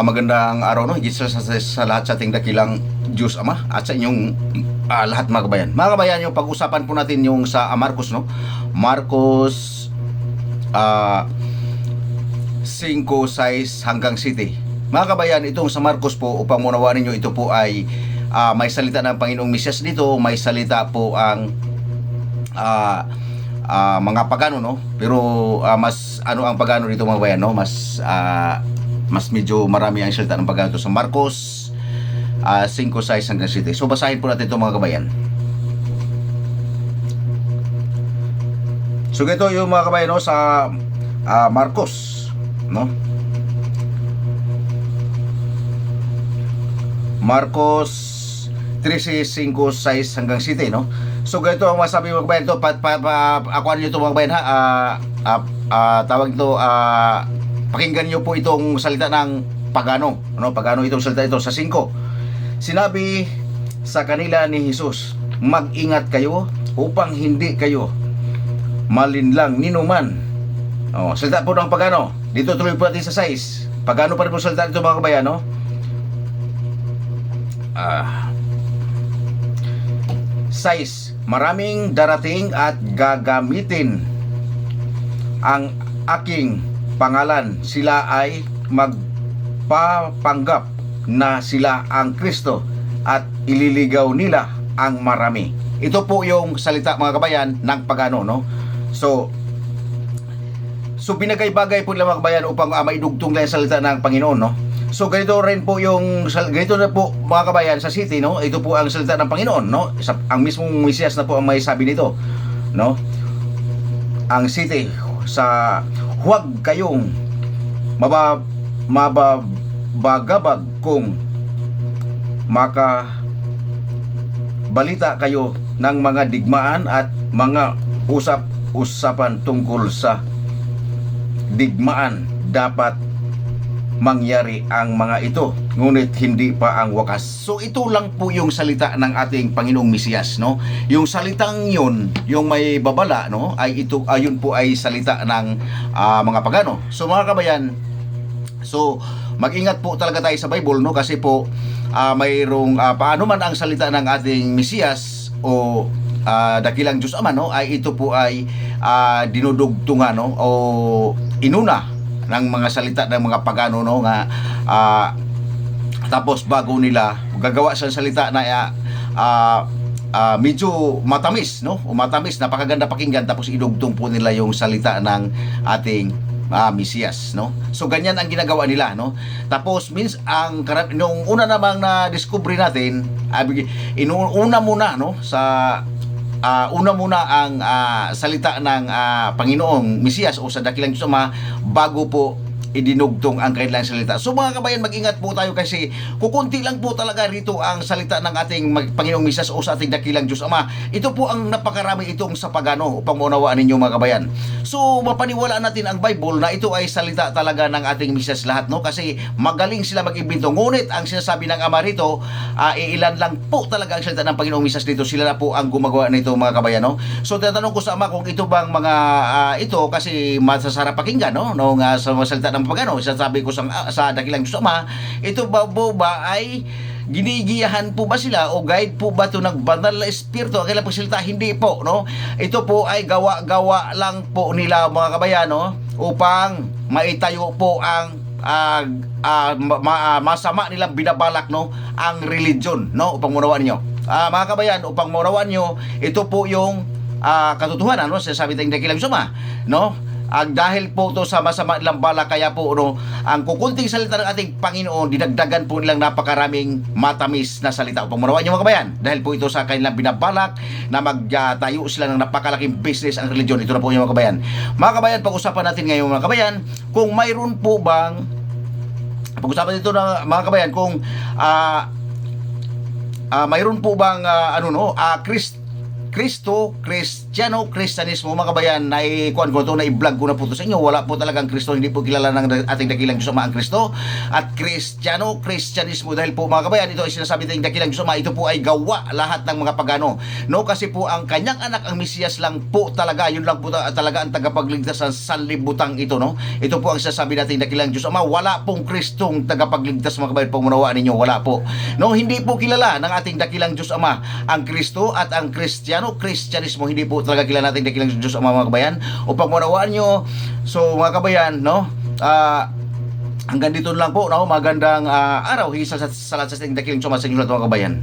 Magandang araw no, higit sa lahat sa ating dakilang Diyos Ama at sa inyong lahat mga kabayan. Mga kabayan, yung pag-usapan po natin yung sa Marcos no. Marcos 5:6 hanggang 7. Mga kabayan, itong sa Marcos po, upang munawaan niyo, ito po ay may salita ng Panginoong Mesyas dito, may salita po ang mga pagano no, pero mas ang pagano dito mga kabayan no, mas medyo marami ang salita ng pagano sa Marcos 5:6 hanggang 7. So basahin po natin ito mga kabayan. So ito yung mga kabayan no, sa Marcos no, Marcos 13:5-6 hanggang 7 no. So ganito ang masabi mga kabayan to, ako ano ito mga kabayan tawag ito, pakinggan niyo po itong salita ng pagano no, pagano itong salita ito sa 5. Sinabi sa kanila ni Jesus, mag-ingat kayo upang hindi kayo malinlang ninuman. Salita po ng pagano. Dito tuloy po natin sa 6. Pagano pa rin po salita ito mga kabayan no. 6. Maraming darating at gagamitin ang aking pangalan. Sila ay magpapanggap na sila ang Kristo at ililigaw nila ang marami. Ito po yung salita mga kabayan ng pagano no. So binagay-bagay po nila mga kabayan upang maidugtong lang yung salita ng Panginoon no. So ganito rin po ganito na po mga kabayan sa city no. Ito po ang salita ng Panginoon no. Ang mismong Mesiyas na po ang may sabi nito no. Ang city sa huwag kayong mababagabag kung makabalita kayo ng mga digmaan at mga usap-usapan tungkol sa digmaan. Dapat mangyari ang mga ito, ngunit hindi pa ang wakas. So ito lang po yung salita ng ating Panginoong Mesiyas no. Yung salitang yun, yung may babala no, ay ito, ayun po ay salita ng mga pagano. So mga kabayan, so mag-ingat po talaga tayo sa Bible no, kasi po mayroong paano man ang salita ng ating Mesiyas o dakilang Diyos Ama no, ay ito po ay dinudugtungan no, o inuna ng mga salita ng mga pagano no, nga tapos bago nila gagawa sa salita na medyo matamis no, o matamis, napakaganda pakinggan, tapos idugtong po nila yung salita ng ating Mesiyas no. So ganyan ang ginagawa nila no. Tapos nung una namang na-discover natin, una muna no, una muna ang salita ng Panginoong Mesiyas o sa dakilang Diyos Ama bago po idinugtong ang kanilang salita. So mga kabayan, mag-ingat po tayo kasi kukunti lang po talaga rito ang salita ng ating Panginoong Mesiyas o sa ating dakilang Diyos Ama. Ito po ang napakarami itong sa pagano upang maunawaan ninyo mga kabayan. So mapaniwalaan natin ang Bible na ito ay salita talaga ng ating Mesiyas lahat no, kasi magaling sila mag-imbento. Ngunit ang sinasabi ng Ama rito, ilan lang po talaga ang salita ng Panginoong Mesiyas dito. Sila na po ang gumagawa nito mga kabayan no. So tinatanong ko sa Ama kung ito bang mga ito, kasi masasarap pakinggan no, nung sa salita ng pagano, sasabi ko sa dakilang Diyos Ama, ito ba ay ginigiyahan po ba sila o guide po ba ito ng banal na espiritu? Ang kailang pagsalita, hindi po no. Ito po ay gawa-gawa lang po nila mga kabayan no, upang maitayo po ang masama nilang binabalak no, ang religion no, upang munawaan niyo mga kabayan, upang munawaan niyo, ito po yung katotohanan no, sasabi tayong dakilang Diyos Ama no. Dahil po to sa masama nilang balak, kaya po no, ang kukunting salita ng ating Panginoon, dinagdagan po nilang napakaraming matamis na salita upang munawaan niyo mga kabayan, dahil po ito sa kanilang binabalak na magtayo sila ng napakalaking business ang religion. Ito na po yung mga kabayan. Mga kabayan, pag-usapan natin ngayon mga kabayan, kung mayroon po bang pag-usapan dito na mga kabayan, kung mayroon po bang Kristo, Kristiyano, Kristyanismo, mga kabayan, na ikuan ko ito, na i-vlog ko na po ito sa inyo. Wala po talagang Kristo, hindi po kilala ng ating dakilang Diyos Ama ang Kristo. At Kristiyano, Kristyanismo, dahil po mga kabayan, ito ay sinasabi nating dakilang Diyos Ama, ito po ay gawa lahat ng mga pagano. No, kasi po ang kanyang anak, ang Mesiyas lang po talaga, yun lang po talaga ang tagapagligtas sa sanlibutan ito, no? Ito po ang sinasabi nating dakilang Diyos Ama. Wala pong Kristong tagapagligtas, mga kabayan, pagmunawaan ninyo, wala po. No, hindi po kilala ng ating dakilang Diyos Ama ang Kristo at ang Kristiyano, Kristyanismo, hindi po talaga kilala natin dakilang Diyos Ama, mga kabayan. Upang maunawaan nyo, so mga kabayan, no, hanggang dito lang po, no, magandang araw, hisa sa lahat sa ating dakilang Diyos Ama sa inyo lahat, mga kabayan.